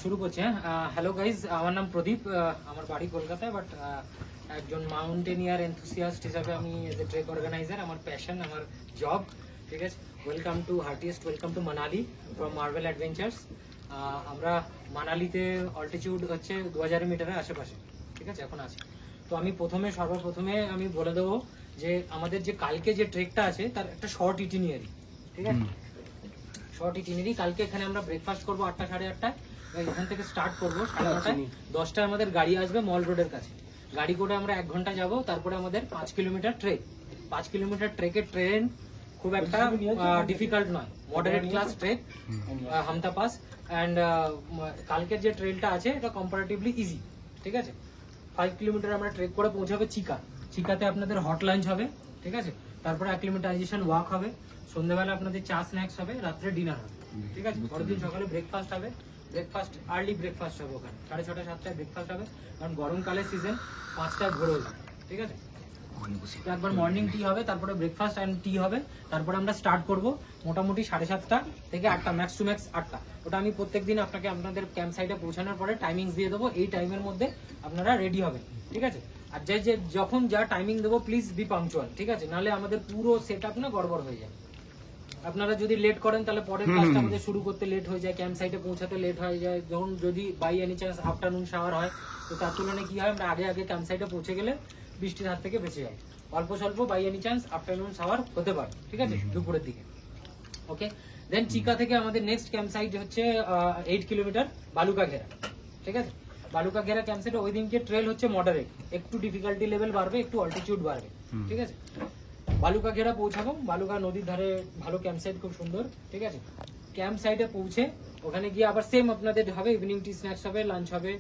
শুরু করছি। Hello guys, আমার নাম প্রদীপ, আমার বাড়ি কলকাতায়, বাট একজন মাউন্টেনিয়ার এনথুসিয়াস্ট হিসাবে আমি এজ এ ট্রেক অর্গানাইজার, আমার প্যাশন, আমার জব। ঠিক আছে, welcome to heartiest welcome to Manali from marble adventures. আমরা মানালিতে অল্টিটিউড হচ্ছে 2000 মিটারের আশেপাশে। ঠিক আছে, এখন আছে। তো আমি সর্বপ্রথমে আমি বলে দেবো যে আমাদের যে কালকে যে ট্রেকটা আছে তার একটা শর্ট ইটিনারি। ঠিক আছে, শর্ট ইটিনারি। কালকে এখানে আমরা ব্রেকফাস্ট করবো 8টা সাড়ে 8টায়। এখান থেকে স্টার্ট করবো 9:30টায়। 10টায় আমাদের গাড়ি আসবে মল রোডের কাছে। গাড়ি করে আমরা 1 ঘন্টা যাবো। তারপরে আমাদের 5 কিলোমিটার ট্রেক। 5 কিলোমিটার ট্রেকের ট্রেন খুব একটা ডিফিকাল্ট নয়, moderate class trek, হামতা pass. And কালকের যে ট্রেনটা আছে এটা কম্পারেটিভলি ইজি। ঠিক আছে, 5 কিলোমিটার আমরা ট্রেক করে পৌঁছাবে চিকাতে আপনাদের হট লাঞ্চ হবে। ঠিক আছে, তারপরে অ্যাক্লিমেটাইজেশন ওয়াক হবে। সন্ধ্যেবেলা আপনাদের চা স্ন্যাক্স হবে, রাত্রে ডিনার হবে। ঠিক আছে, পরের দিন সকালে ব্রেকফাস্ট হবে। আর্লি ব্রেকফাস্ট হবে ওখানে 6:30 7টায় ব্রেকফাস্ট হবে, কারণ গরমকালের সিজন 5টায় ভোর হয়ে যায়। ঠিক আছে, একবার মর্নিং টি হবে, তারপরে ব্রেকফাস্ট অ্যান্ড টি হবে। তারপরে আমরা স্টার্ট করব মোটামুটি 7:30 থেকে 8টা, ম্যাক্স টু ম্যাক্স 8টা। ওটা আমি প্রত্যেকদিন আপনাকে আপনাদের ক্যাম্প সাইটে পৌঁছানোর পরে টাইমিংস দিয়ে দেবো। এই টাইমের মধ্যে আপনারা রেডি হবেন। ঠিক আছে, আর যখন যা টাইমিং দেবো প্লিজ বি পাংচুয়াল। ঠিক আছে, নাহলে আমাদের পুরো সেট আপ না গড়বড় হয়ে যায়। আপনারা যদি লেট করেন তাহলে পরের কাজটা আমাদের শুরু করতে লেট হয়ে যায়, ক্যাম্প সাইটে পৌঁছাতে লেট হয়ে যায়। যখন যদি by any chance afternoon shower হয়, তো তার তুলনায় কি হয়, আমরা আগে ক্যাম্প সাইটে পৌঁছে গেলে বৃষ্টির হাত থেকে বেঁচে যায়। অল্প স্বল্প by any chance afternoon shower হতে পারে। ঠিক আছে, দুপুরের দিকে। ওকে, দেন চিকা থেকে আমাদের নেক্সট ক্যাম্প সাইট হচ্ছে 8 কিলোমিটার বালুকা ঘেরা। ঠিক আছে, বালুকা ঘেরা ক্যাম্প সাইটে ওই দিনকে ট্রেল হচ্ছে মডারেট, একটু ডিফিকাল্টি লেভেল বাড়বে, একটু অল্টিটিউড বাড়বে। ঠিক আছে, বালুকা ঘেরা পৌঁছাবো। বালুকা নদীর ধারে ভালো ক্যাম্প সাইট, খুব সুন্দর। ঠিক আছে, ক্যাম্প সাইটে পৌঁছে ওখানে গিয়ে আবার সেম আপনাদের হবে, ইভিনিং টি স্ন্যাক্স হবে, লাঞ্চ হবে,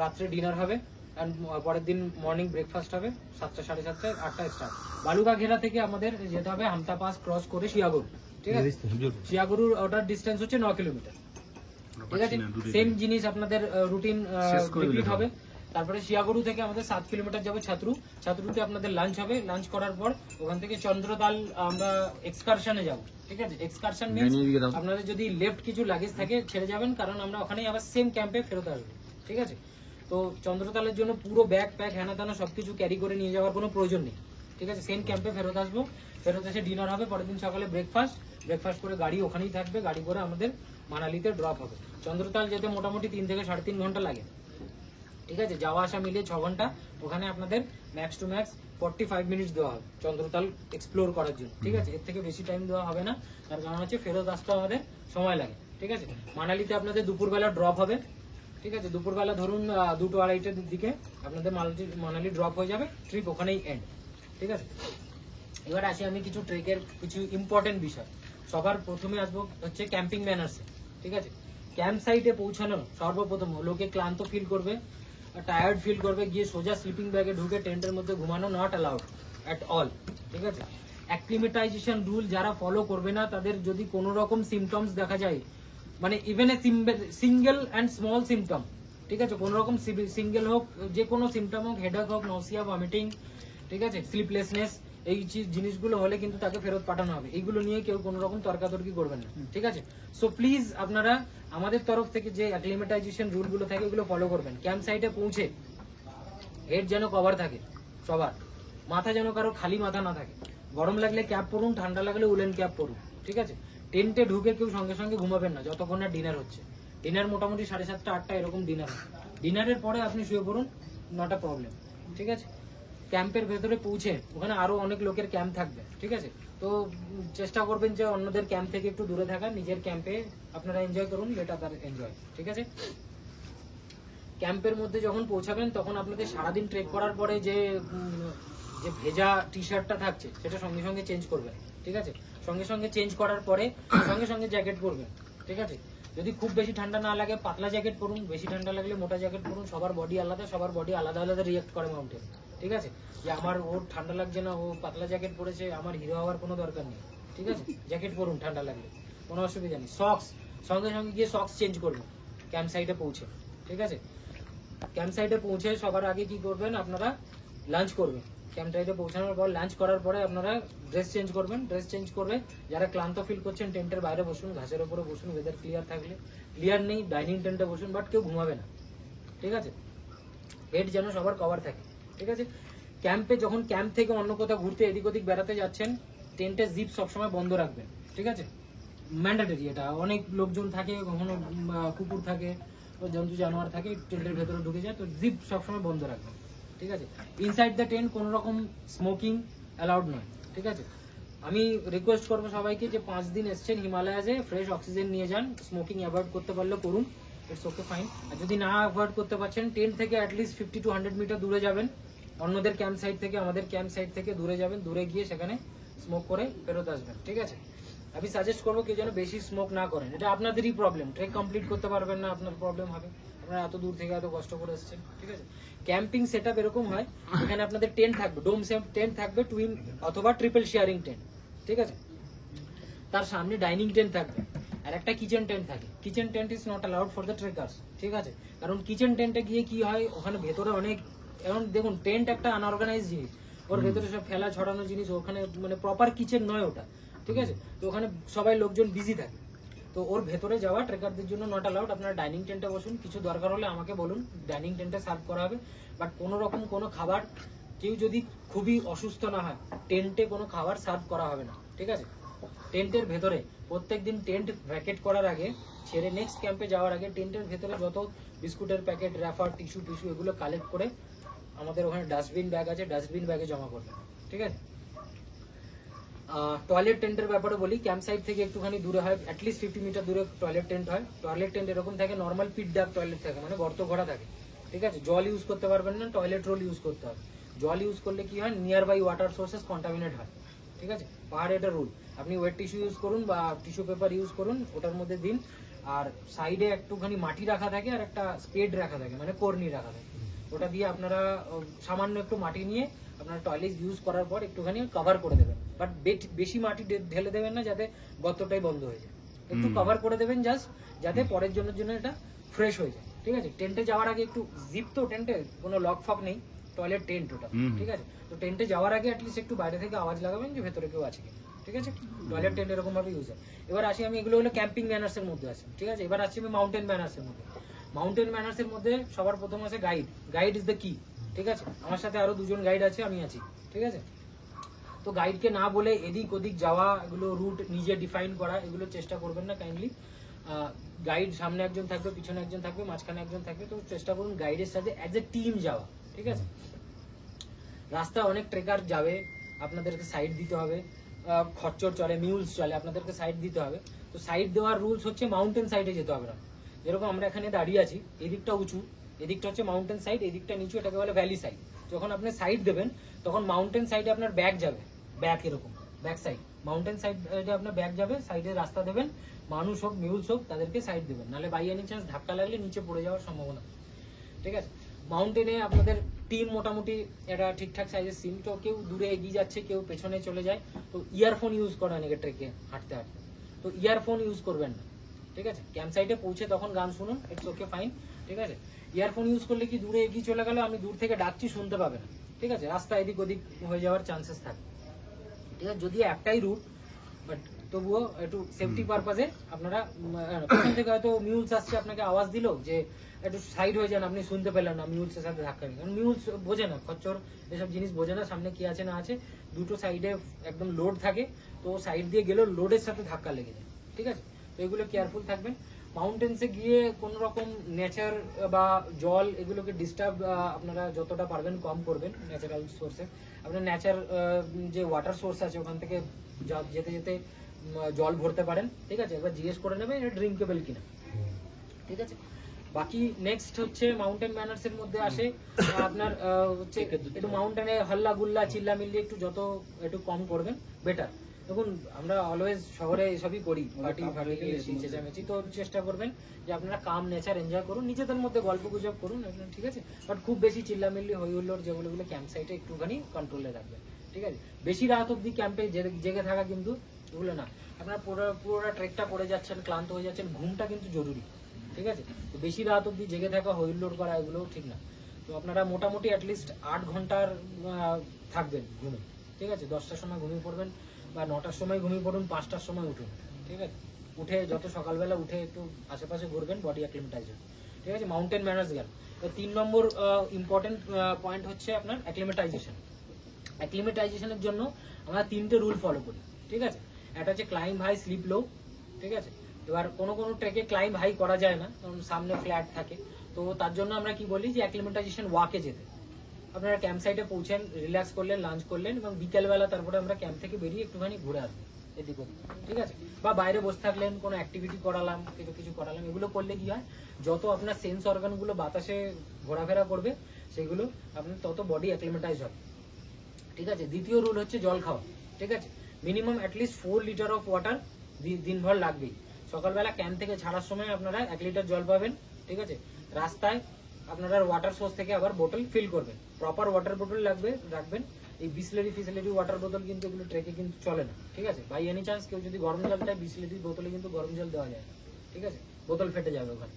রাত্রে ডিনার হবে, অ্যান্ড পরের দিন মর্নিং ব্রেকফাস্ট হবে 7টা সাড়ে 7টায়, 8টায় স্টার্ট। বালুকা ঘেরা থেকে আমাদের যেতে হবে হামতা পাস ক্রস করে শিয়াগরু। ঠিক আছে, শিয়াগরুর ওটার ডিস্টেন্স হচ্ছে 9 কিলোমিটার। ঠিক আছে, সেম জিনিস আপনাদের রুটিন রিপিট হবে। তারপরে শিয়াগরু থেকে আমাদের 7 কিলোমিটার যাবে ছাত্রুতে আপনাদের লাঞ্চ হবে। লাঞ্চ করার পর ওখান থেকে চন্দ্রতাল আমরা এক্সকারশনে যাব। ঠিক আছে, এক্সকারশন মিন্স আপনাদের যদি লেফট কিছু লাগেজ থাকে ছেড়ে যাবেন, কারণ আমরা ওখানেই আবার সেম ক্যাম্পে ফেরত আসবো। ঠিক আছে, তো চন্দ্রতালের জন্য পুরো ব্যাগ প্যাক হ্যানা ত্যানা সবকিছু ক্যারি করে নিয়ে যাওয়ার কোনো প্রয়োজন নেই। ঠিক আছে, সেম ক্যাম্পে ফেরত আসবো। ফেরত এসে ডিনার হবে, পরের দিন সকালে ব্রেকফাস্ট করে গাড়ি ওখানেই থাকবে। গাড়ি করে আমাদের মানালিতে ড্রপ হবে। চন্দ্রতাল যেতে মোটামুটি 3 থেকে 3.5 ঘন্টা লাগে। ঠিক আছে, যাওয়া আসা মিলিয়ে 6 ঘন্টা। ওখানে আপনাদের ম্যাক্স টু ম্যাক্স 45 মিনিটস দেওয়া হবে চন্দ্রতাল এক্সপ্লোর করার জন্য। ঠিক আছে, এর থেকে বেশি টাইম দেওয়া হবে না, তার কারণ হচ্ছে ফেরত আসতে আমাদের সময় লাগে। ঠিক আছে, মানালিতে আপনাদের দুপুরবেলা ড্রপ হবে। ঠিক আছে, দুপুরবেলা ধরুন 2-2:30টার দিকে আপনাদের মানালি ড্রপ হয়ে যাবে, ট্রিপ ওখানেই এন্ড। ঠিক আছে, এবার আসি আমি কিছু ট্রেকের কিছু ইম্পর্টেন্ট বিষয়। সবার প্রথমে আসবো হচ্ছে ক্যাম্পিং ম্যানার্সে। ঠিক আছে, ক্যাম্প সাইটে পৌঁছানো সর্বপ্রথম লোকে ক্লান্ত ফিল করবে, টায়ার্ড ফিল করবে, গিয়ে সোজা স্লিপিং ব্যাগে ঢুকে টেন্টের মধ্যে ঘুমানো নট অ্যালাউড অ্যাট অল। ঠিক আছে, অ্যাক্লিমেটাইজেশন রুল যারা ফলো করবে না, তাদের যদি কোনো রকম সিমটমস দেখা যায়, মানে even a single and small symptom, ঠিক আছে, কোনো রকম সিঙ্গেল হোক, যে কোনো সিমটম হোক, হেডেক হোক, নসিয়া, ভমিটিং, ঠিক আছে, স্লিপলেসনেস, এই জিনিসগুলো হলে কিন্তু তাকে ফেরত পাঠানো হবে। এইগুলো নিয়ে কেউ কোনো রকম তর্কাতর্কি করবেন না। ঠিক আছে, সো প্লিজ আপনারা আমাদের তরফ থেকে যে অ্যাক্লিমেটাইজেশন রুলগুলো থাকে ওগুলো ফলো করবেন। ক্যাম্প সাইটে পৌঁছে হেড যেন কভার থাকে সবার, মাথা যেন কারো খালি মাথা না থাকে। গরম লাগলে ক্যাপ পরুন, ঠান্ডা লাগলে উলেন ক্যাপ পরুন। ঠিক আছে, টেন্টে ঢুকে কেউ সঙ্গে সঙ্গে ঘুমাবেন না যতক্ষণ না ডিনার হচ্ছে। ডিনার মোটামুটি 7:30 8টা এরকম ডিনার। ডিনারের পরে আপনি শুয়ে পড়ুন, নট আ প্রবলেম। ঠিক আছে, ক্যাম্পের ভেতরে পৌঁছে ওখানে আরো অনেক লোকের ক্যাম্প থাকবে। ঠিক আছে, তো চেষ্টা করবেন যে অন্যদের ক্যাম্প থেকে একটু দূরে থাকা, নিজের ক্যাম্পে আপনারা এনজয় করুন, লেট আদার এনজয়। ঠিক আছে, ক্যাম্পের মধ্যে যখন পৌঁছাবেন তখন আপনাদের সারাদিন ট্রেক করার পরে যে ভেজা টি শার্টটা থাকছে সেটা সঙ্গে সঙ্গে চেঞ্জ করবেন। ঠিক আছে, সঙ্গে সঙ্গে চেঞ্জ করার পরে সঙ্গে সঙ্গে জ্যাকেট পরবেন। ঠিক আছে, যদি খুব বেশি ঠান্ডা না লাগে পাতলা জ্যাকেট পরুন, বেশি ঠান্ডা লাগলে মোটা জ্যাকেট পরুন। সবার বডি আলাদা, সবার বডি আলাদা আলাদা রিয়েক্ট করে মাউন্টেন। ঠিক আছে, যে আমার ওর ঠান্ডা লাগছে না, ও পাতলা জ্যাকেট পরেছে, আমার হিরো হওয়ার কোনো দরকার নেই। ঠিক আছে, জ্যাকেট পরুন, ঠান্ডা লাগলে কোনো অসুবিধা নেই। সক্স সঙ্গে সঙ্গে গিয়ে সক্স চেঞ্জ করবেন ক্যাম্প সাইটে পৌঁছে। ঠিক আছে, ক্যাম্প সাইটে পৌঁছে সবার আগে কি করবেন, আপনারা লাঞ্চ করবেন। ক্যাম্প সাইটে পৌঁছানোর পর লাঞ্চ করার পরে আপনারা ড্রেস চেঞ্জ করবেন, ড্রেস চেঞ্জ করে যারা ক্লান্ত ফিল করছেন টেন্টের বাইরে বসুন, ঘাসের উপরে বসুন, ওয়েদার ক্লিয়ার থাকলে, ক্লিয়ার নেই ডাইনিং টেন্টে বসুন, বাট কেউ ঘুমাবে না, ঠিক আছে, হেড যেন সবার কভার থাকে, ঠিক আছে। ক্যাম্পে যখন ক্যাম্প থেকে অন্য কোথাও ঘুরতে এদিক ওদিক বেড়াতে যাচ্ছেন, টেন্টের জিপ সবসময় বন্ধ রাখবেন, ঠিক আছে, ম্যান্ডেটরি এটা। অনেক লোকজন থাকে, কখনো কুকুর থাকে, জন্তু জানোয়ার থাকে, টেন্টের ভেতরে ঢুকে যায়, তো জিপ সবসময় বন্ধ রাখবেন, ঠিক আছে। ইনসাইড দ্য টেন্ট কোনো রকম স্মোকিং অ্যালাউড নয়, ঠিক আছে। আমি রিকোয়েস্ট করবো সবাইকে যে 5 দিন এসছেন হিমালয়াসে, ফ্রেশ অক্সিজেন নিয়ে যান, স্মোকিং অ্যাভয়েড করতে পারলে করুন, ইটস ওকে ফাইন। আর যদি না অ্যাভয়েড করতে পারছেন, টেন্ট থেকে অ্যাটলিস্ট 50 to 100 মিটার দূরে যাবেন, অন্যদের ক্যাম্প সাইট থেকে, আমাদের ক্যাম্প সাইট থেকে দূরে যাবেন, দূরে গিয়ে সেখানে স্মোক করে ফেরত আসবেন, ঠিক আছে। আমি সাজেস্ট করবো কেউ যেন বেশি স্মোক না করেন, এটা আপনাদেরই প্রবলেম, ট্রেক কমপ্লিট করতে পারবেন না, আপনার প্রবলেম হবে, আপনারা এত দূর থেকে এত কষ্ট করে এসেছেন, ঠিক আছে। ক্যাম্পিং সেটআপ এরকম হয়, এখানে আপনাদের টেন্ট থাকবে, ডোম সেম টেন্ট থাকবে, টুইন অথবা ট্রিপল শেয়ারিং টেন্ট, ঠিক আছে। তার সামনে ডাইনিং টেন্ট থাকবে, আর একটা কিচেন টেন্ট থাকে। Kitchen tent is not allowed for the trekkers, ঠিক আছে। কারণ কিচেন টেন্টে গিয়ে কি হয়, ওখানে ভেতরে অনেক, এখন দেখুন টেন্ট একটা আনঅর্গানাইজ জিনিস, ওর ভেতরে সব ফেলা ছড়ানো জিনিস, ওখানে মানে প্রপার কিচেন নয় ওটা, ঠিক আছে। তো ওখানে সবাই লোকজন বিজি থাকে, তো ওর ভেতরে যাওয়া ট্রেকারদের জন্য নট অ্যালাউড। আপনারা ডাইনিং টেন্টে বসুন, কিছু দরকার হলে আমাকে বলুন, ডাইনিং টেন্টে সার্ভ করা হবে, বাট কোনো রকম কোনো খাবার, কেউ যদি খুবই অসুস্থ না হয়, টেন্টে কোনো খাবার সার্ভ করা হবে না, ঠিক আছে। টেন্টের ভেতরে প্রত্যেকদিন টেন্ট ভ্যাকেট করার আগে, ছেড়ে নেক্সট ক্যাম্পে যাওয়ার আগে, টেন্টের ভেতরে যত বিস্কুটের প্যাকেট, র্যাফার, টিস্যু এগুলো কালেক্ট করে আমাদের ওখানে ডাস্টবিন ব্যাগ আছে, ডাস্টবিন ব্যাগে জমা করবেন, ঠিক আছে। টয়লেট টেন্টের ব্যাপারে বলি, ক্যাম্প সাইট থেকে একটুখানি দূরে হয়, অ্যাটলিস্ট 50 মিটার দূরে টয়লেট টেন্ট হয়। টয়লেট টেন্ট এরকম থাকে, নর্মাল পিট ডাক টয়লেট থাকে, মানে গর্ত ঘোরা থাকে, ঠিক আছে। জল ইউজ করতে পারবেন না, টয়লেট রোল ইউজ করতে হবে। জল ইউজ করলে কি হয়, near by water sources contaminate হয়, ঠিক আছে। পাহাড়ে এটা রুল, আপনি ওয়েট টিস্যু ইউজ করুন বা টিস্যু পেপার ইউজ করুন, ওটার মধ্যে দিন। আর সাইডে একটুখানি মাটি রাখা থাকে, আর একটা স্পেড রাখা থাকে, মানে কর্নি রাখা থাকে, ওটা দিয়ে আপনারা সামান্য একটু মাটি নিয়ে আপনারা টয়লেট ইউজ করার পর একটুখানি কভার করে দেবেন, বাট বেশি মাটি ঢেলে দেবেন না, যাতে গর্তটাই বন্ধ হয়ে যায়। একটু কভার করে দেবেন জাস্ট, যাতে পরের জন্য এটা ফ্রেশ হয়ে যায়, ঠিক আছে। টেন্টে যাওয়ার আগে একটু জিপ, তো টেন্টে কোনো লক ফক নেই, টয়লেট টেন্ট ওটা, ঠিক আছে। তো টেন্টে যাওয়ার আগে অ্যাটলিস্ট একটু বাইরে থেকে আওয়াজ লাগাবেন যে ভেতরে কেউ আছে কিনা, ঠিক আছে। টয়লেট টেন্ট এরকম ভাবে ইউজ হয়। এবার আসি, আমি এগুলো হলো ক্যাম্পিং ম্যানার্স এর মধ্যে আছে, ঠিক আছে। এবার আসছি আমি মাউন্টেন ম্যানার্স এর মধ্যে। মাউন্টেন ম্যানার্স এর মধ্যে সবার প্রথম আছে গাইড। গাইড ইজ দ্য কি, ঠিক আছে। আমার সাথে আরো 2 জন গাইড আছে, আমি আছি, ঠিক আছে। তো গাইডকে না বলে এদিক ওদিক যাওয়া, এগুলো রুট নিজে ডিফাইন করা, এগুলো চেষ্টা করবেন না কাইন্ডলি। গাইড সামনে একজন থাকবে, পিছনে একজন থাকবে, মাঝখানে একজন থাকবে, তো চেষ্টা করুন গাইডের সাথে অ্যাজ এ টিম যাওয়া, ঠিক আছে। রাস্তায় অনেক ট্রেকার যাবে, আপনাদেরকে সাইড দিতে হবে, খচ্চর চলে, মিউলস চলে, আপনাদেরকে সাইড দিতে হবে। তো সাইড দেওয়ার রুলস হচ্ছে, মাউন্টেন সাইডে যেতে হবে না। যেরকম আমরা এখানে দাঁড়িয়ে আছি, এদিকটা উঁচু, এদিকটা হচ্ছে মাউন্টেন সাইড, এদিকটা নিচু, এটাকে বলে ভ্যালি সাইড। যখন আপনি সাইড দেবেন, তখন মাউন্টেন সাইডে আপনার ব্যাক যাবে, ব্যাক এরকম ব্যাক সাইড, মাউন্টেন সাইডে আপনার ব্যাক যাবে, সাইডে রাস্তা দেবেন, মানুষ হোক মিউলস হোক তাদেরকে সাইড দেবেন, নাহলে বাই এনি চান্স ধাক্কা লাগলে নিচে পড়ে যাওয়ার সম্ভাবনা, ঠিক আছে। মাউন্টেনে আপনাদের টিম মোটামুটি এটা ঠিকঠাক সাইজের সিম, তো কেউ দূরে এগিয়ে যাচ্ছে, কেউ পেছনে চলে যায়, তো ইয়ারফোন ইউজ করা অনেকে ট্রেকে হাঁটতে হাঁটতে, তো ইয়ারফোন ইউজ করবেন না, ঠিক আছে। ক্যাম্প সাইটে পৌঁছে তখন গান শুনুন, ইটস ওকে ফাইন, ঠিক আছে। ইয়ারফোন ইউজ করলে কি দূরে এগিয়ে চলে গেল, আমি দূর থেকে ডাকছি শুনতে পাবে না, ঠিক আছে। রাস্তা এদিক ওদিক হয়ে যাওয়ার চান্সেস থাকে, ঠিক আছে। যদি একটাই রুট, বাট তবুও একটু সেফটি পারপাজে আপনারা, পেছন থেকে হয়তো মিউলস আসছে, আপনাকে আওয়াজ দিল যে একটু সাইড হয়ে যান, আপনি শুনতে পেলেন না, মিউলসের সাথে ধাক্কা নেই, কারণ মিউলস বোঝে না, খচ্চর এসব জিনিস বোঝে না, সামনে কি আছে না আছে, দুটো সাইডে একদম লোড থাকে, তো সাইড দিয়ে গেলেও লোডের সাথে ধাক্কা লেগে যায়, ঠিক আছে। তো এগুলো কেয়ারফুল থাকবেন। মাউন্টেন্সে গিয়ে কোন রকম নেচার বা জল এগুলোকে ডিস্টার্ব আপনারা যতটা পারবেন কম করবেন। ন্যাচারাল সোর্সে আপনার যে ওয়াটার সোর্স আছে ওখান থেকে যেতে যেতে জল ভরতে পারেন, ঠিক আছে। এবার জিজ্ঞেস করে নেবেন এটা ড্রিঙ্কেবল কিনা, ঠিক আছে। বাকি নেক্সট হচ্ছে মাউন্টেন ম্যানার্স এর মধ্যে আসে আপনার হচ্ছে একটু মাউন্টেনে হল্লা গুল্লা চিল্লামিল্লি একটু কম করবেন, বেটার। দেখুন আমরা অলওয়েজ শহরে এসবই করি, পার্টি চেঁচামেচি, তো চেষ্টা করবেন যে আপনারা কাম নেচার এনজয় করুন, নিজেদের মধ্যে গল্প গুজব করুন, ঠিক আছে। বাট খুব বেশি চিল্লামিল্লি হই হুল্লোড় যেগুলো ক্যাম্প সাইটে একটুখানি কন্ট্রোলে রাখবেন, ঠিক আছে। বেশি রাত অব্দি ক্যাম্পে জেগে থাকা কিন্তু এগুলো না। আপনারা পুরোটা ট্রেকটা করে যাচ্ছেন, ক্লান্ত হয়ে যাচ্ছেন, ঘুমটা কিন্তু জরুরি, ঠিক আছে। তো বেশি রাত অব্দি জেগে থাকা, হইল্লোড় করা এগুলো ঠিক না। তো আপনারা মোটামুটি অ্যাটলিস্ট 8 ঘন্টার থাকবেন ঘুমে, ঠিক আছে? 10টার সময় ঘুমিয়ে পড়বেন বা 9টার সময় ঘুমিয়ে পড়ুন, 5টার সময় উঠুন, ঠিক আছে? উঠে যত সকালবেলা উঠে একটু আশেপাশে ঘুরবেন, বডি অ্যাক্লিমেটাইজ হবে, ঠিক আছে? মাউন্টেন ম্যানার্স গেল। তো 3 নম্বর ইম্পর্টেন্ট পয়েন্ট হচ্ছে আপনার অ্যাক্লিমেটাইজেশন। অ্যাক্লিমেটাইজেশনের জন্য আমরা 3টে রুল ফলো করি, ঠিক আছে? একটা হচ্ছে ক্লাইম্ব হাই স্লিপ লো, ঠিক আছে? এবার কোনো ট্রেকে ক্লাইম্ব হাই করা যায় না, কারণ সামনে ফ্ল্যাট থাকে। তো তার জন্য আমরা কি বলি যে অ্যাক্লিমেটাইজেশন ওয়াকে যেতে। আপনারা ক্যাম্প সাইটে পৌঁছেন, রিল্যাক্স করলেন, লাঞ্চ করলেন এবং বিকেলবেলা তারপরে আমরা ক্যাম্প থেকে বেরিয়ে একটুখানি ঘুরে আসবো এদিক ওদিক, ঠিক আছে? বা বাইরে বসে থাকলেন, কোনো অ্যাক্টিভিটি করালাম, কিছু করালাম। এগুলো করলে কি হয়, যত আপনার সেন্স অর্গানগুলো বাতাসে ঘোরাফেরা করবে সেগুলো আপনার তত বডি অ্যাক্লিমেটাইজ হবে, ঠিক আছে? দ্বিতীয় রুল হচ্ছে জল খাওয়া, ঠিক আছে? Minimum at least 4 litre of water দিনভর লাগবেই। সকালবেলা ক্যাম্প থেকে ছাড়ার সময় আপনারা 1 লিটার জল পাবেন, ঠিক আছে? রাস্তায় আপনারা ওয়াটার সোর্স থেকে আবার বোতল ফিল করবেন, প্রপার ওয়াটার বোতল রাখবেন। এই বিসলেরি ওয়াটার বোতল কিন্তু এগুলো ট্রেকে কিন্তু চলে না, ঠিক আছে? বাই এনি চান্স কেউ যদি গরম জল চায়, বিসলেরি বোতলে কিন্তু গরম জল দেওয়া যায় না, ঠিক আছে? বোতল ফেটে যাবে ওখানে,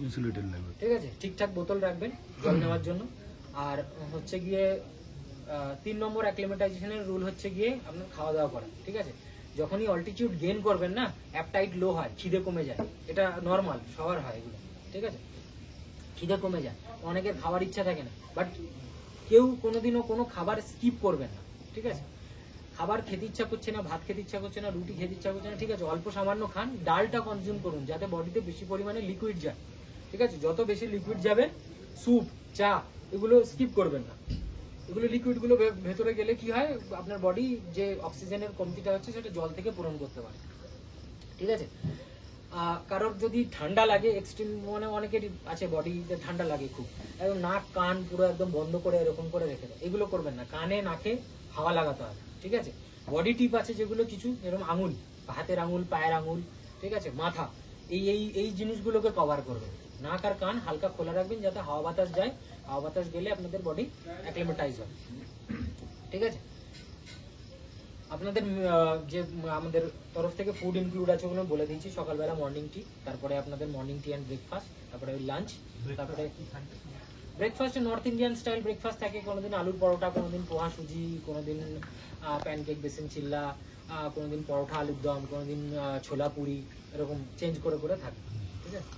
ইনসুলেটেড লাগবে, ঠিক আছে? ঠিকঠাক বোতল রাখবেন জল নেওয়ার জন্য। আর হচ্ছে গিয়ে 3 নম্বর অ্যাক্লিমেটাইজেশনের রুল হচ্ছে গিয়ে আপনার খাওয়া দাওয়া করা, ঠিক আছে? যখনই অল্টিটিউড গেইন করবেন না, অ্যাপটাইট লো হয়, খিদে কমে যায়, এটা নর্মাল, সবার হয় এগুলো, ঠিক আছে? খিদে কমে যায়, অনেকের খাবার ইচ্ছা থাকে না, বাট কেউ কোনোদিনও কোনো খাবার স্কিপ করবেন না, ঠিক আছে? খাবার খেতে ইচ্ছা করছে না, ভাত খেতে ইচ্ছা করছে না, রুটি খেতে ইচ্ছা করছে না, ঠিক আছে? অল্প সামান্য খান, ডালটা কনজিউম করুন যাতে বডিতে বেশি পরিমাণে লিকুইড যায়, ঠিক আছে? যত বেশি লিকুইড যাবে, স্যুপ, চা, এগুলো স্কিপ করবেন না। এগুলো লিকুইডগুলো ভেতরে গেলে কি হয়, আপনার বডি যে অক্সিজেনের কমতিটা হচ্ছে সেটা জল থেকে পূরণ করতে পারে, ঠিক আছে? কারোর যদি ঠান্ডা লাগে, এক্সট্রিম মানে অনেকেরই আছে বডিতে ঠান্ডা লাগে খুব, একদম নাক কান পুরো একদম বন্ধ করে এরকম করে রেখে দেয়, এগুলো করবেন না। কানে নাকে হাওয়া লাগাতে হবে, ঠিক আছে? বডি টিপ আছে যেগুলো কিছু, এরকম আঙুল, হাতের আঙুল, পায়ের আঙুল, ঠিক আছে? মাথা, এই জিনিসগুলোকে কভার করবেন। নাক আর কান হালকা খোলা রাখবেন যাতে হাওয়া বাতাস যায়, হাওয়া বাতাস গেলে আপনাদের বডি অ্যাক্লিমেটাইজ হয়, ঠিক আছে? আপনাদের যে আমাদের তরফ থেকে ফুড ইনক্লুড আছে ওগুলো বলে দিয়েছি। সকালবেলা মর্নিং টি, তারপরে আপনাদের মর্নিং টি অ্যান্ড ব্রেকফাস্ট, তারপরে লাঞ্চ, তারপরে ব্রেকফাস্টে নর্থ ইন্ডিয়ান স্টাইল ব্রেকফাস্ট থাকে। কোনোদিন আলুর পরোটা, কোনোদিন পোহা সুজি, কোনোদিন প্যানকেক বেসন চিল্লা, কোনোদিন পরোটা আলুর দম, কোনোদিন ছোলা পুরি, এরকম চেঞ্জ করে থাকে, ঠিক আছে?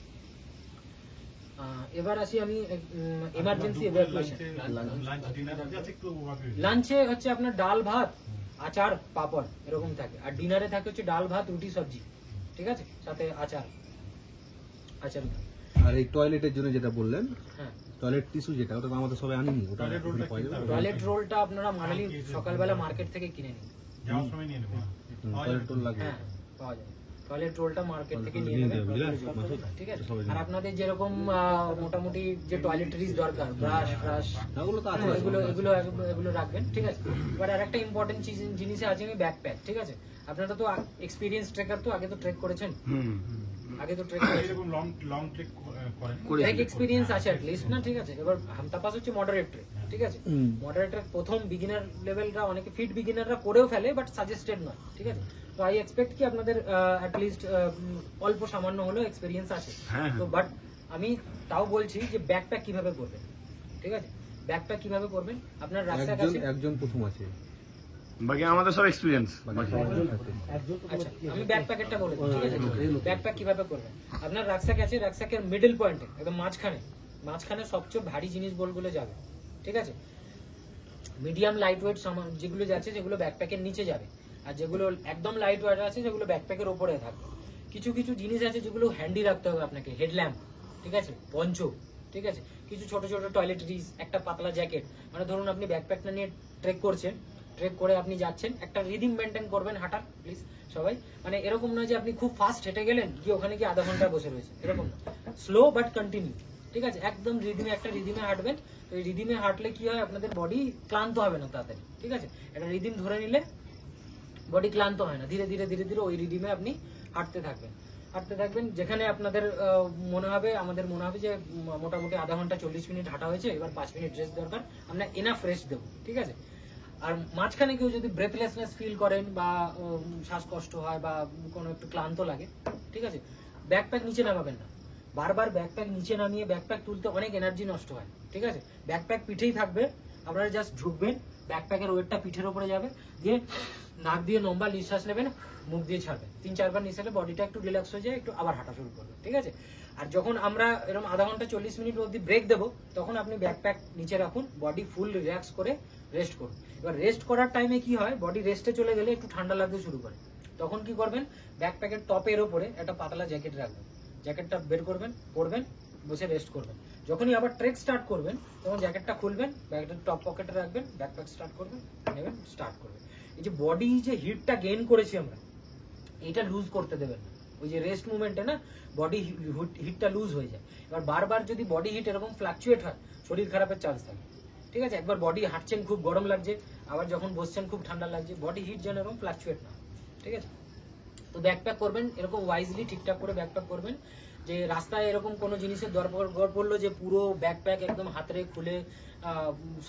এবার আসি আমি এমার্জেন্সি এভাকুয়েশন। লাঞ্চে হচ্ছে আপনার ডাল ভাত, আচার, পাপড় এরকম থাকে। আর ডিনারে থাকে হচ্ছে ডাল ভাত, রুটি, সবজি, ঠিক আছে? সাথে আচার। আর এই টয়লেটের জন্য যেটা বললেন, হ্যাঁ, টয়লেট টিস্যু যেটা, ওটা আমাদের সবাই আনিনি। ওটা টয়লেট রোলটা আপনারা মানালি সকালবেলা মার্কেট থেকে কিনে নিন, যাওয়ার সময় নিয়ে নেবো। টয়লেট রোল লাগবে, হ্যাঁ পাওয়া যায়। টয়লেট রোলটা মার্কেট থেকে নিয়ে নেবেন, ঠিক আছে? আর আপনাদের যেরকম মোটামুটি যে টয়লেট্রিজ দরকার, ব্রাশ ফ্রাশ, এগুলো রাখবেন, ঠিক আছে? এবার আরেকটা ইম্পর্টেন্ট জিনিস আছে, আমি ব্যাকপ্যাক, ঠিক আছে? আপনারা তো এক্সপিরিয়েন্স ট্রেকার, তো আগে তো ট্রেক করেছেন, ট্রেক এক্সপিরিয়েন্স আছে অ্যাট লিস্ট না, ঠিক আছে? এবার হামতাপাস হচ্ছে মডারেট ট্রেক, ঠিক আছে? মডারেট ট্রেক প্রথম বিগিনার লেভেলরা, অনেকে ফিট বিগিনাররা করেও ফেলে, বাট সাজেস্টেড নয়, ঠিক আছে? তো আই এক্সপেক্ট কি আপনাদের অ্যাট লিস্ট অল্প সামান্য হলেও এক্সপিরিয়েন্স আছে। তো বাট আমি তাও বলছি যে ব্যাকপ্যাক কিভাবে করবেন, ঠিক আছে? ব্যাকপ্যাক কিভাবে করবেন, আপনার রাস্তার কাছে একজন প্রথম আছে, বাকি আমাদের সব এক্সপিরিয়েন্স। আচ্ছা, আমি ব্যাকপ্যাকেরটা বলে দিই, ঠিক আছে? ব্যাকপ্যাক কিভাবে করবেন, আপনার রাক্সাক আছে, রাক্সাকের মিডল পয়েন্টে একদম মাঝখানে সবচেয়ে ভারী জিনিস বলগুলো যাবে, ঠিক আছে? মিডিয়াম লাইট ওয়েট সামান যেগুলো যাচ্ছে যেগুলো ব্যাকপ্যাকের নিচে যাবে, আর যেগুলো একদম লাইট ওয়েট আছে সেগুলো ব্যাকপ্যাকের ওপরে থাকবে। কিছু জিনিস আছে যেগুলো হ্যান্ডি রাখতে হবে আপনাকে, হেডল্যাম্প, ঠিক আছে? পঞ্চ, ঠিক আছে? কিছু ছোট টয়লেটরিজ, একটা পাতলা জ্যাকেট। মানে ধরুন আপনি ব্যাকপ্যাকটা নিয়ে ট্রেক করছেন, ট্রেক করে আপনি যাচ্ছেন, একটা রিদিম মেনটেন করবেন হাঁটার, প্লিজ সবাই। মানে এরকম নয় যে আপনি খুব ফাস্ট হেঁটে গেলেন, গিয়ে ওখানে গিয়ে আধা ঘন্টা বসে রয়েছে, এরকম না। স্লো বাট কন্টিনিউ, ঠিক আছে? একদম একটা রিদিমে হাঁটবেন। তো এই রিদিমে হাঁটলে কি হয়, আপনাদের বডি ক্লান্ত হবে না তাড়াতাড়ি, ঠিক আছে? একটা রিদিম ধরে নিলে বডি ক্লান্ত হয় না। ধীরে ধীরে ওই রিদিমে আপনি হাঁটতে থাকবেন। যেখানে আপনাদের মনে হবে যে মোটামুটি আধা ঘন্টা 40 মিনিট হাঁটা হয়েছে, এবার 5 মিনিট রেস্ট দরকার, আমরা এনাফ রেস্ট দেবো, ঠিক আছে? আর মাঝখানে কেউ যদি ব্রেথলেসনেস ফিল করেন বা শ্বাসকষ্ট হয় বা কোনো একটু ক্লান্ত লাগে, ঠিক আছে? ব্যাকপ্যাক নিচে নামাবেন না, বারবার ব্যাকপ্যাক নিচে নামিয়ে ব্যাকপ্যাক তুলতে অনেক এনার্জি নষ্ট হয়, ঠিক আছে? ব্যাকপ্যাক পিঠেই থাকবে, আপনারা জাস্ট ঝুঁকবেন, ব্যাকপ্যাকের ওয়েটটা পিঠের উপরে যাবে, দিয়ে নাক দিয়ে লম্বা নিঃশ্বাস নেবেন, মুখ দিয়ে ছাড়বেন, 3-4 বার নিঃশ্বাসে বডিটা একটু রিল্যাক্স হয়ে যায়, একটু আবার হাঁটা শুরু করবেন, ঠিক আছে। আর যখন আমরা এরকম আধা ঘন্টা 40 মিনিট অবধি ব্রেক দেবো, তখন আপনি ব্যাকপ্যাক নিচে রাখুন, বডি ফুল রিল্যাক্স করে রেস্ট করুন। এবার রেস্ট করার টাইমে কি হয়, বডি রেস্টে চলে গেলে একটু ঠান্ডা লাগতে শুরু করে, তখন কি করবেন, ব্যাকপ্যাকের টপের ওপরে একটা পাতলা জ্যাকেট রাখবেন, জ্যাকেটটা বের করবেন, পরবেন, বসে রেস্ট করবেন। যখনই আবার ট্রেক স্টার্ট করবেন, তখন জ্যাকেটটা খুলবেন, ব্যাগের টপ পকেটে রাখবেন, ব্যাকপ্যাক স্টার্ট করবেন, নেবেন, স্টার্ট করবেন। এই যে বডি যে হিটটা গেইন করেছি আমরা, এটা লুজ করতে দেবেন না। ওই যে রেস্ট মুভমেন্টে না বডি হিটটা লুজ হয়ে যায়। এবার বারবার যদি বডি হিট এরকম ফ্লাকচুয়েট হয়, শরীর খারাপের চান্স থাকে, ঠিক আছে। একবার বডি হাঁটছেন খুব গরম লাগছে, আবার যখন বসছেন খুব ঠান্ডা লাগছে, বডি হিট যেন এরকম ফ্লাকচুয়েট না, ঠিক আছে। তো ব্যাকপ্যাক করবেন এরকম ওয়াইজলি, ঠিকঠাক করে ব্যাকপ্যাক করবেন, যে রাস্তায় এরকম কোনো জিনিসের দরকার পড়লো যে পুরো ব্যাকপ্যাক একদম হাতে খুলে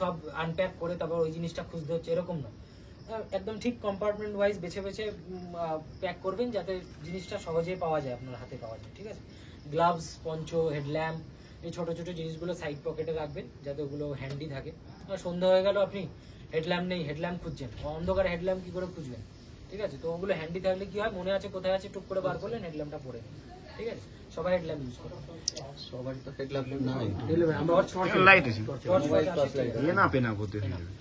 সব আনপ্যাক করে তারপর ওই জিনিসটা খুঁজতে হচ্ছে, এরকম না। একদম ঠিক কম্পার্টমেন্ট ওয়াইজ বেছে বেছে প্যাক করবেন, যাতে জিনিসটা সহজেই পাওয়া যায়, আপনার হাতে পাওয়া যায়, ঠিক আছে। গ্লাভস, পঞ্চ, হেডল্যাম্প, এই ছোট ছোট জিনিসগুলো সাইড পকেটে রাখবেন, যাতে ওগুলো হ্যান্ডি থাকে। আর সন্ধ্যা হয়ে গেল, আপনি হেডল্যাম্প নেই, হেডল্যাম্প খুঁজছেন, অন্ধকারে হেডল্যাম্প কি করে খুঁজবেন, ঠিক আছে। তো ওগুলো হ্যান্ডি থাকলে কি হয়, মনে আছে কোথায় আছে, টুক করে বার করলেন, হেডল্যাম্পটা পরে নেন, ঠিক আছে। সবাই হেডল্যাম্প ইউজ করুন। সবার তো হেডল্যাম্প নাই, লাইট আছে টর্চ ये না পেনা করতে হয়ে যাবে।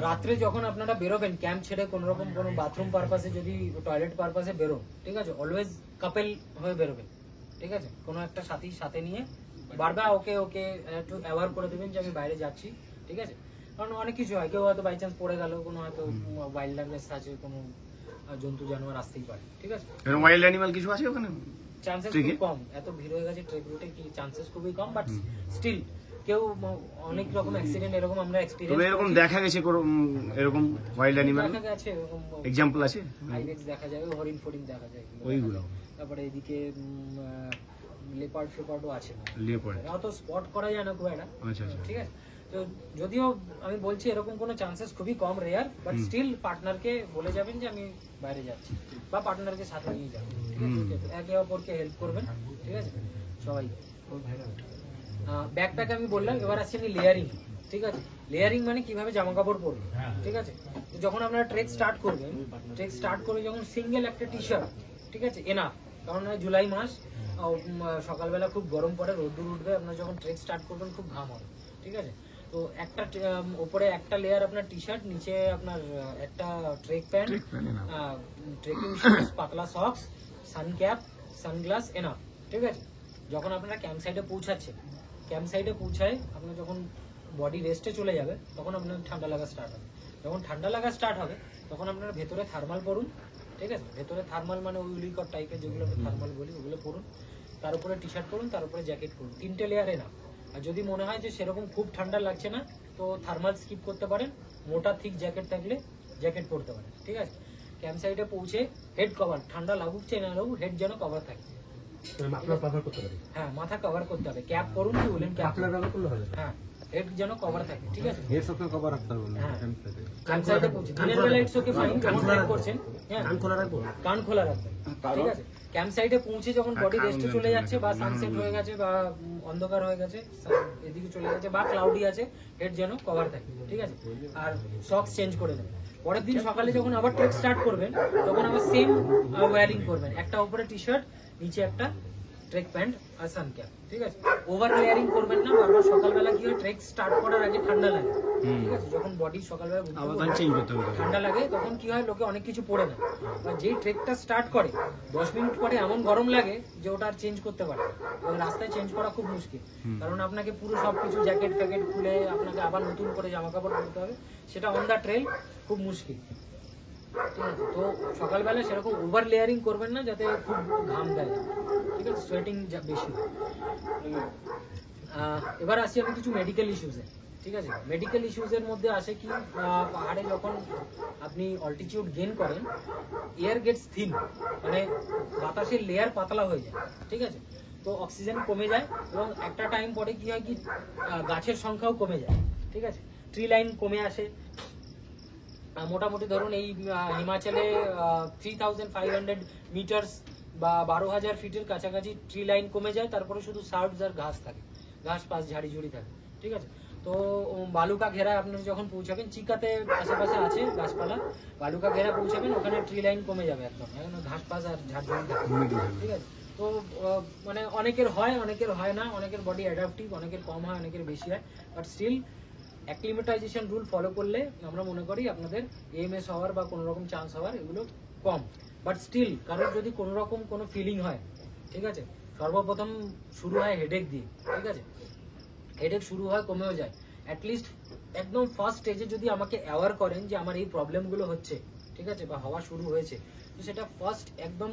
রাত্রে যখন আপনারা বেরোবেন ক্যাম্প ছেড়ে, কোন রকম কোনো বাথরুম পারপাসে, যদি টয়লেট পারপাসে বেরোন, ঠিক আছে, অলওয়েজ কাপেল হয়ে বেরোবেন, ঠিক আছে। কোনো একটা সাথী সাথে নিয়ে বারবার ওকে ওকে একটু অ্যাওয়ার করে দেবেন যে আমি বাইরে যাচ্ছি, ঠিক আছে। কারণ অনেক কিছু হয়, কেউ হয়তো বাই চান্স পড়ে গেল, কোনো হয়তো ওয়াইল্ড লাইফ আছে, কোনো জন্তু জানোয়ার আসতেই পারে, ঠিক আছে। এরকম ওয়াইল্ড অ্যানিমাল কিছু আছে ওখানে? চান্সেস ঠিক খুব আছে। কম, এত ভিড় হয়ে গেছে ট্রেক রুটে, কি চান্সেস খুবই কম, বাট স্টিল কেউ অনেক রকম অ্যাক্সিডেন্ট এরকম আমরা তবে এক্সপেরিয়েন্স এরকম দেখা গেছে এরকম ওয়াইল্ড অ্যানিমাল দেখা গেছে, এরকম এক্সাম্পল আছে আইবেক্স দেখা যায়, হরিণ ফরিণ দেখা যায়, ওইগুলো তারপরে এদিকে লেপার্ড ফেপার্ডও আছে, লিওপার্ড। অত স্পট করা যায় না খুব একটা, আচ্ছা আচ্ছা ঠিক আছে। তো যদিও আমি বলছি এরকম কোনো চান্সেস খুবই কম, রেয়ার, বাট স্টিল পার্টনারকে বলে যাবেন যে আমি বাইরে যাচ্ছি, বা পার্টনারকে সাথে নিয়ে যাবেন, ঠিক আছে। একে অপরকে হেল্প করবেন, ঠিক আছে, সবাই। ব্যাকপ্যাক আমি বললাম, এবার আসছি আমি লেয়ারিং, ঠিক আছে। লেয়ারিং মানে কিভাবে জামা কাপড় পরবেন, ঠিক আছে। তো যখন আপনারা ট্রেক স্টার্ট করবেন, ট্রেক স্টার্ট করে যখন সিঙ্গেল একটা টি শার্ট, ঠিক আছে, এনাফ। কারণ জুলাই মাস, সকালবেলা খুব গরম পড়ে, রোদ্দুর উঠবে, আপনারা যখন ট্রেক স্টার্ট করবেন খুব ঘাম হবে, ঠিক আছে। তো একটা উপরে একটা লেয়ার আপনার টি শার্ট, নিচে আপনার একটা ট্রেক প্যান্ট, ট্রেকিং শুজ, পাতলা সক্স, সান ক্যাপ, সানগ্লাস, এনাফ, ঠিক আছে। যখন আপনারা ক্যাম্প সাইডে পৌঁছাচ্ছেন, ক্যাম্প সাইডে পৌঁছায় আপনার যখন বডি রেস্টে চলে যাবে, তখন আপনার ঠান্ডা লাগা স্টার্ট হবে। যখন ঠান্ডা লাগা স্টার্ট হবে, তখন আপনারা ভেতরে থার্মাল পরুন, ঠিক আছে। ভেতরে থার্মাল মানে ওই উলিকট টাইপের যেগুলো আমরা থার্মাল বলি, ওগুলো পরুন। তার উপরে টি শার্ট পরুন, তার উপরে জ্যাকেট পরুন, 3টে লেয়ারে না। আর যদি মনে হয় যে সেরকম খুব ঠান্ডা লাগছে না, তো থার্মাল স্কিপ করতে পারেন, মোটা থিক জ্যাকেট থাকলে জ্যাকেট পরতে পারেন, ঠিক আছে। ক্যাম্প সাইডে পৌঁছে হেড কভার, ঠান্ডা লাগুক চাই না লাগুক, হেড যেন কভার থাকে, হ্যাঁ, মাথা কভার করতে হবে। ক্যাপ পরুন, কি বলেন, ক্যাপ হ্যাঁ, হেড যেন কভার থাকে, ঠিক আছে। হেড সবসময় কভার রাখতে হবে হ্যাঁ, ক্যাম্প সাইডে পৌঁছে দিনের বেলা ইটস ওকে ফাইন, যখন ট্রেক করছেন, হ্যাঁ, কান খোলা রাখবেন, ঠিক আছে। ক্যাম্প সাইডে পৌঁছে যখন বডি রেস্টে চলে যাচ্ছে, বা সানসেট হয়ে গেছে, বা অন্ধকার হয়ে গেছে, এদিকে চলে গেছে, বা ক্লাউডি আছে, হেড যেন কভার থাকে, ঠিক আছে। আর সক্স চেঞ্জ করে দেবেন। পরের দিন সকালে যখন আবার ট্রেক স্টার্ট করবেন, তখন আবার সেম ওয়্যারিং করবেন, একটা উপরে টি শার্ট, নিচে একটা ট্রেক প্যান্ট আর সান ক্যাপ, ঠিক আছে। ওভার লেয়ারিং করবেন না, বারবার সকালবেলা কি হয়, ট্রেক স্টার্ট করার আগে ঠান্ডা লাগে, ঠিক আছে। যখন বডি সকালবেলা চেঞ্জ করতে হবে ঠান্ডা লাগে, তখন কি হয়, লোকে অনেক কিছু পড়ে না, বা যেই ট্রেকটা স্টার্ট করে 10 মিনিট পরে এমন গরম লাগে যে ওটা আর চেঞ্জ করতে পারে, ওই রাস্তায় চেঞ্জ করা খুব মুশকিল। কারণ আপনাকে পুরো সবকিছু জ্যাকেট ফ্যাকেট খুলে আপনাকে আবার নতুন করে জামা কাপড় পরতে হবে, সেটা অন দা ট্রেল খুব মুশকিল, ঠিক আছে। তো সকালবেলা সেরকম ওভার লেয়ারিং করবেন না, যাতে খুব ঘাম দেয়, ঠিক আছে, সোয়েটিং বেশি। এবার আসছি আমি কিছু মেডিকেল ইস্যুসে, ঠিক আছে। মেডিকেল ইস্যুসের মধ্যে আসে কি, পাহাড়ে যখন আপনি অল্টিটিউড গেইন করেন, এয়ার গেটস থিন, মানে বাতাসের লেয়ার পাতলা হয়ে যায়, ঠিক আছে। তো অক্সিজেন কমে যায়, এবং একটা টাইম পরে কি হয় কি, গাছের সংখ্যাও কমে যায়, ঠিক আছে। ট্রি লাইন কমে আসে। মোটামুটি ধরুন এই হিমাচলে 3500 মিটার্স বা 12,000 ফিটের কাছাকাছি ট্রি লাইন কমে যায়, তারপরে শুধু সার্ভস আর ঘাস থাকে, ঘাস পাস ঝাড়ি ঝুড়ি থাকে, ঠিক আছে। তো বালুকা ঘেরা আপনারা যখন পৌঁছাবেন, চিকাতে আশেপাশে আছে গাছপালা, বালুকা ঘেরা পৌঁছাবেন, ওখানে ট্রি লাইন কমে যাবে একদম, এখন ঘাস পাস আর ঝাড়ঝাড় ঠিক আছে। তো মানে অনেকের হয় অনেকের হয় না, অনেকের বডি অ্যাডাপটিভ, অনেকের কম হয় অনেকের বেশি হয়, বাট স্টিল অ্যাক্লিমেটাইজেশন রুল ফলো করলে আমরা মনে করি আপনাদের এএমএস হওয়ার বা কোনো রকম চান্স হওয়ার এগুলো কম। বাট স্টিল কারোর যদি কোনো রকম কোনো ফিলিং হয়, ঠিক আছে, সর্বপ্রথম শুরু হয় হেডেক দিয়ে, ঠিক আছে, হেডেক শুরু হয় কমেও যায়, অ্যাটলিস্ট একদম ফার্স্ট স্টেজে যদি আমাকে অ্যাওয়ার করেন যে আমার এই প্রবলেমগুলো হচ্ছে, ঠিক আছে, বা হওয়া শুরু হয়েছে, তো সেটা ফার্স্ট একদম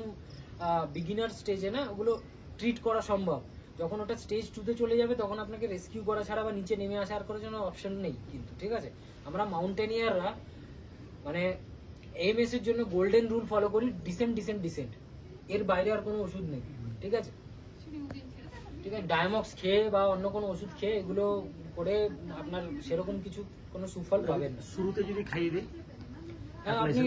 বিগিনার স্টেজে না ওগুলো ট্রিট করা সম্ভব। যখন ওটা স্টেজ 2-তে চলে যাবে তখন আপনাকে রেস্কিউ করা ছাড়া বা নিচে নেমে আসার করার জন্য অপশন নেই কিন্তু, ঠিক আছে। আমরা মাউন্টেনিয়াররা মানে এএমএস এর জন্য গোল্ডেন রুল ফলো করি, ডিসেন্ট ডিসেন্ট ডিসেন্ট, এর বাইরে আর কোনো ওষুধ নেই, ঠিক আছে। ঠিক আছে, ডায়ামক্স খেয়ে বা অন্য কোনো ওষুধ খেয়ে এগুলো করে আপনার সেরকম কিছু কোনো সুফল পাবেন না। শুরুতে যদি খাইয়ে দিই, হ্যাঁ, আপনি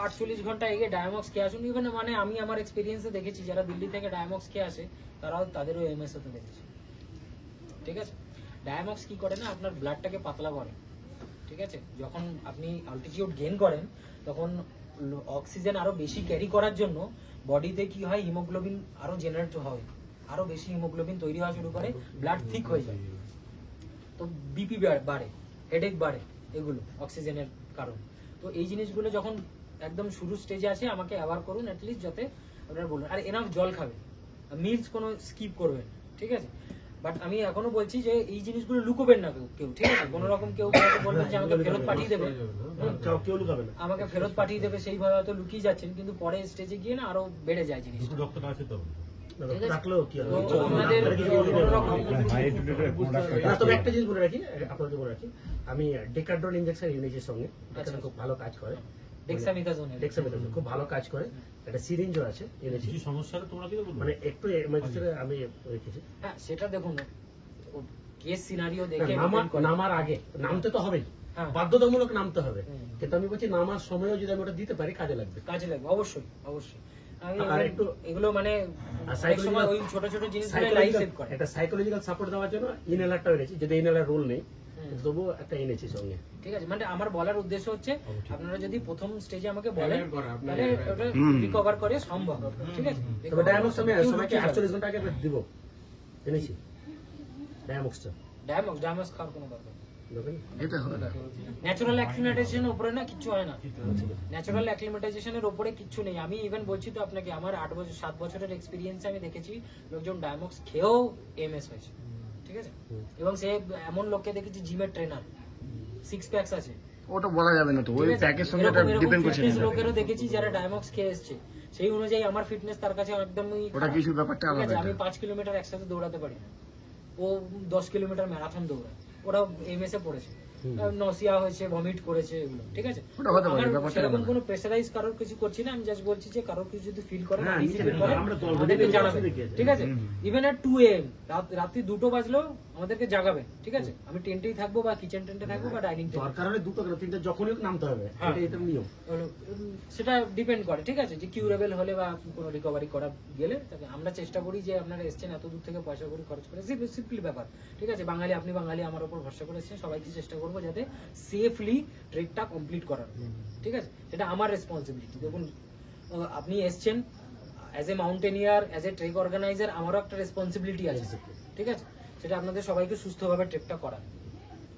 48 ঘন্টা আগে ডায়ামক্স খেয়ে আসুন। ইভেন মানে আমি আমার এক্সপিরিয়েন্সে দেখেছি যারা দিল্লি থেকে ডায়ামক্স খেয়ে আসে তারাও তাদেরও এমএস হতে দেখেছি, ঠিক আছে। ডায়ামক্স কি করে না, আপনার ব্লাডটাকে পাতলা করে, ঠিক আছে। যখন আপনি অল্টিটিউড গেইন করেন তখন অক্সিজেন আরো বেশি ক্যারি করার জন্য বডিতে কি হয়, হিমোগ্লোবিন আরো জেনারেট হয়, আরো বেশি হিমোগ্লোবিন তৈরি হওয়া শুরু করে, ব্লাড থিক হয়ে যায়, তো বিপি বাড়ে, হেডেক বাড়ে, এগুলো অক্সিজেনের কারণ। তো এই জিনিসগুলো যখন একদম শুরু স্টেজে আছে আমাকে অ্যাওয়ার করুন অ্যাটলিস্ট, যাতে আপনারা বলুন। আর এনাফ জল খাবেন, মিলস কোনো স্কিপ করবেন, ঠিক আছে। বাট আমি এখনো বলছি যে এই জিনিসগুলো লুকোবেন না কেউ, ঠিক আছে। কোনো রকম কেউ বলবেন যে আমাকে ফেরত পাঠিয়ে দেবে, কেউ লুকাবে না। আমাকে ফেরত পাঠিয়ে দেবে, সেইভাবে হয়তো লুকিয়ে যাচ্ছেন, কিন্তু পরে স্টেজে গিয়ে না আরো বেড়ে যায় জিনিস, রক্তটা আছে তো ঠিক আছে? রাখলেও কি হবে? তো আপনাদের কোনো রকম না, তবে একটা জিনিস বলে রাখি, আপনাদের বলে রাখি, আমি ডেকাড্রন ইনজেকশন ইউনিটের সঙ্গে আচ্ছা। খুব ভালো কাজ করে, ডেক্সামিথাজোনের ডেক্সামেথাসোন খুব ভালো কাজ করে, একটা সিরিঞ্জও আছে এনেছি। কি সমস্যা তোমরা কি বলবো? মানে একটু এমার্জেন্সিতে আমি রেখেছি। হ্যাঁ, সেটা দেখুন কেস সিনারিও দেখে নামার আগে নামতে তো হবেই, হ্যাঁ। বাধ্যতামূলক নামতে হবে, হুম। কিন্তু আমি বলছি নামার সময়ও যদি আমি ওটা দিতে পারি কাজে লাগবে। কাজে লাগবে, অবশ্যই অবশ্যই। আমি আর একটু এগুলো মানে আর অনেক সময় ওই ছোট ছোট জিনিসগুলো লাইফ সেভ করে। একটা সাইকোলজিক্যাল সাপোর্ট দেওয়ার জন্য ইনহেলারটাও এনেছি, যদি ইনহেলার রোল নেই কিন্তু তবুও একটা এনেছি সঙ্গে। ঠিক আছে, মানে আমার বলার উদ্দেশ্য হচ্ছে আপনারা যদি প্রথম স্টেজে আমাকে বলেন তাহলে ওটা রিকভার করে সম্ভব, ঠিক আছে। তবে ডায়ামক্স আমি সবাইকে 48 ঘন্টা আগে দিব, এনেছি ডায়ামক্সটা। ডায়ামক্স খাওয়ার কোনো দরকার নেই। এটা হবে না। ন্যাচারাল অ্যাক্লিমেটাইজেশনের উপরে না কিচ্ছু হয় না, ন্যাচারাল অ্যাক্লিমেটাইজেশনের উপরে কিচ্ছু নেই। আমি ইভেন বলছি তো আপনাকে, আমার 7 বছরের এক্সপিরিয়েন্সে আমি দেখেছি লোকজন ডায়ামক্স খেয়েও এমএস হয়েছে, ঠিক আছে। এবং সে এমন লোককে দেখেছি জিমের ট্রেনার, 6 প্যাকস আছে, ওটা বলা যাবে না তো, ওই ঠিক আছে? প্যাকের সঙ্গে এরকম এটা ডিপেন্ড করছে। fitness লোকেরও দেখেছি যারা ডায়ামক্স খেয়ে এসছে, সেই অনুযায়ী আমার ফিটনেস তার কাছে একদমই ওটা কিছু ব্যাপারটা ঠিক আছে। আলাদা। আমি 5 কিলোমিটার একসাথে দৌড়াতে পারি না, ও 10 কিলোমিটার ম্যারাথন দৌড়ায়, ওরা এমএস এ পড়েছে, নসিয়া হয়েছে, ভমিট করেছে, এগুলো ঠিক আছে। ওটা হতে পারে, আমার ব্যাপারটা সেরকম আলাদা। কোনো প্রেসারাইজ কারোর কিছু করছি না, আমি জাস্ট বলছি যে কারোর কিছু যদি ফিল করেন, হ্যাঁ, easy feel করেন, আমরা তো আমাদেরকে already জানাবেন, দেখেছি। ঠিক আছে। ইভেন এট 2 AM রাত্রি 2টো বাজলেও আমাদেরকে জাগাবেন, ঠিক আছে। আমি টেন্টেই থাকবো বা কিচেন টেন্টে থাকবো বা ডাইনিং টেন্টে, দরকার হলে দুটো কেন তিনটে যখনই নামতে হবে, হ্যাঁ। এটা নিয়ম। সেটা ডিপেন্ড করে, ঠিক আছে, যে কিউরেবল হলে বা কোনো রিকভারি করা গেলে তাকে আমরা চেষ্টা করি যে আপনারা এসছেন এত দূর থেকে পয়সা করে খরচ করে, সিম্পলি ব্যাপার, ঠিক আছে। বাঙালি, আপনি বাঙালি, আমার উপর ভরসা করে এসছেন, সবাইকে চেষ্টা করবো যাতে সেফলি ট্রেকটা কমপ্লিট করার, ঠিক আছে। সেটা আমার রেসপন্সিবিলিটি। দেখুন, আপনি এসছেন as a mountaineer, as a trek organiser, আমারও একটা রেসপন্সিবিলিটি আছে, ঠিক আছে। সেটা আপনাদের সবাইকে সুস্থভাবে ট্রেকটা করা,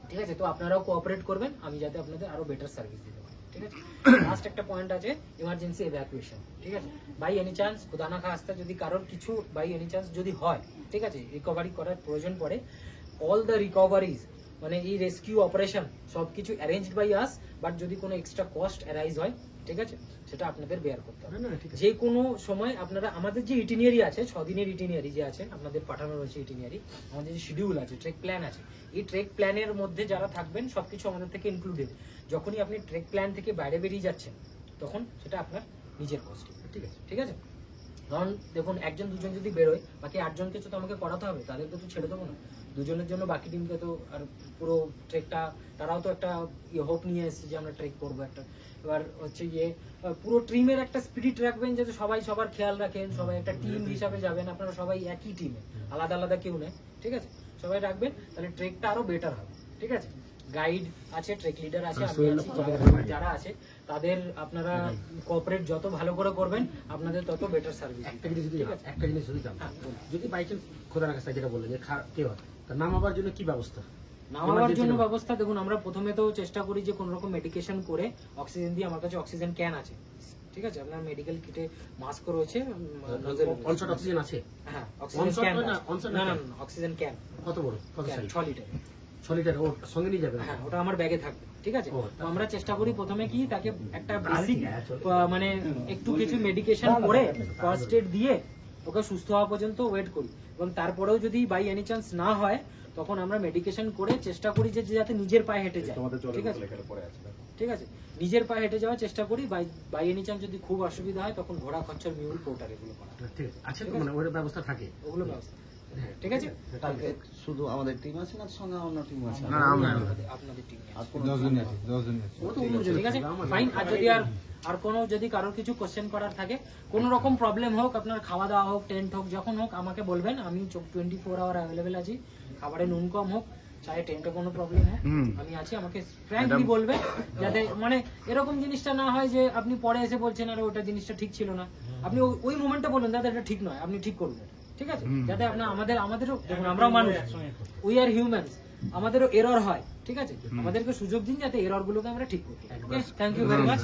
ঠিক আছে। তো আপনারাও কোঅপারেট করবেন, আমি যাতে আপনাদের আরো বেটার সার্ভিস দিতে পারি, ঠিক আছে। লাস্ট একটা পয়েন্ট আছে, ইমার্জেন্সি এভ্যাকুয়েশন, ঠিক আছে। বাই এনি চান্স, খোদা না খাস্তা, যদি কারোর কিছু বাই এনি চান্স যদি হয়, ঠিক আছে, রিকভারি করার প্রয়োজন পড়ে, অল দ্য রিকভারিজ মানে এই রেস্কিউ অপারেশন সবকিছু অ্যারেঞ্জড বাই আস, বাট যদি কোনো এক্সট্রা কস্ট অ্যারাইজ হয়, ঠিক আছে, সেটা আপনাদের বেয়ার করতে হবে। না, ঠিক আছে। যে কোনো সময় আপনারা, আমাদের যে ইটিনিয়ারি আছে, 6 দিনের ইটিনিয়ারি যে আছে আপনাদের পাঠানো রয়েছে, ইটিনিয়ারি আমাদের যে শিডিউল আছে, ট্রেক প্ল্যান আছে, এই ট্রেক প্ল্যানের মধ্যে যারা থাকবেন সবকিছু আমাদের থেকে ইনক্লুডেড। যখনই আপনি ট্রেক প্ল্যান থেকে বাইরে বেরিয়ে যাচ্ছেন তখন সেটা আপনার নিজের কস্ট, ঠিক আছে, ঠিক আছে। কারণ দেখুন, 1 2 জন যদি বেরোয়, বাকি 8 জনকে তো আমাকে করাতে হবে, তাদেরকে তো ছেড়ে দেবো না। 2 জনের জন্য বাকি টিমকে তো, আর পুরো ট্রেকটা তারাও তো একটা হোপ নিয়ে এসেছে যে আমরা ট্রেক করবো একটা। এবার হচ্ছে গিয়ে পুরো টিমের একটা স্পিরিট রাখবেন, যাতে সবাই সবার খেয়াল রাখেন, সবাই একটা টিম হিসাবে যাবেন, আপনারা সবাই একই টিমে, আলাদা আলাদা কেউ নেই, ঠিক আছে, সবাই রাখবেন, তাহলে ট্রেকটা আরো বেটার হবে, ঠিক ঠিক আছে, গাইড আছে, ট্রেক লিডার আছে, আমি সোহেল আছি, কত যারা আছে তাদের আপনারা কোঅপারেট যত ভালো করে করবেন আপনাদের তত বেটার সার্ভিস। একটা জিনিস যদি একটা জিনিস যদি জানো, হ্যাঁ, বলুন। যদি বাই চান্স খোদা না কাছে যেটা বললেন যে কেউ হয় তার নামাবার জন্য কি ব্যবস্থা? নামাবার জন্য ব্যবস্থা দেখুন, আমরা প্রথমে তো চেষ্টা করি যে কোন রকম মেডিকেশন করে অক্সিজেন দিয়ে, আমার কাছে অক্সিজেন ক্যান আছে, ঠিক আছে, আপনার মেডিকেল কিটে মাস্ক রয়েছে, অনশট অক্সিজেন আছে? হ্যাঁ অক্সিজেন On-shot ক্যান, হয় না? On-shot না না না অক্সিজেন ক্যান, কত বড়, কত সাইজ? 6 লিটার, 6 লিটার ওর সঙ্গে নিয়ে যাবেন? হ্যাঁ ওটা আমার ব্যাগে থাকবে, ঠিক আছে। ও, তো আমরা চেষ্টা করি প্রথমে কি তাকে একটা বেসিক বালতি, হ্যাঁ, চলো। মানে একটু কিছু মেডিকেশন করে ফার্স্ট এড দিয়ে ওকে সুস্থ হওয়া পর্যন্ত ওয়েট করি, এবং তারপরেও যদি বাই এনি চান্স না হয় তখন আমরা মেডিকেশন করে চেষ্টা করি যে যাতে নিজের পায়ে হেঁটে যায়, ঠিক আছে, ঠিক আছে, নিজের পায়ে হেঁটে যাওয়ার চেষ্টা করি। বাই এনি চান্স যদি খুব অসুবিধা হয় তখন ঘোড়া, খচ্চর, মিউল, পোর্টার এগুলো করা, ঠিক আছে, আছে তো, মানে ওর ব্যবস্থা থাকে। ওগুলো ব্যবস্থা, ঠিক আছে। কালকে শুধু আমাদের টিম আছে না সঙ্গে অন্য টিম আছে? না আমরা আপনাদের টিম আর কোনো 10 জন আছে, 10 জন আছে। ও তো অন্য ঠিক আছে, ফাইন। আর যদি আর কোনো যদি কারোর কিছু কোশ্চেন করার থাকে, কোনো রকম প্রবলেম হোক, আপনার খাওয়া দাওয়া হোক, টেন্ট হোক, যখন হোক আমাকে বলবেন, আমি 24 আওয়ার অ্যাভেলেবেল আছি। খাবারে নুন কম হোক, চাहे টেন্টে কোনো প্রবলেম হোক, আমি আছি, আমাকে ফ্র্যাঙ্কলি বলবেন, যাতে মানে এরকম জিনিসটা না হয় যে আপনি পরে এসে বলছেন আরে ওটা জিনিসটা ঠিক ছিল না, আপনি ওই মোমেন্টে বলুন দাদা এটা ঠিক নয়, আপনি ঠিক করুন, ঠিক আছে, যাতে আপনার আমাদেরও দেখুন, আমরাও মানুষ, উই আর হিউম্যানস, আমাদেরও এরর হয়, ঠিক আছে, আমাদেরকে সুযোগ দিন যাতে এরর গুলোকে আমরা ঠিক করি। Thank you very much.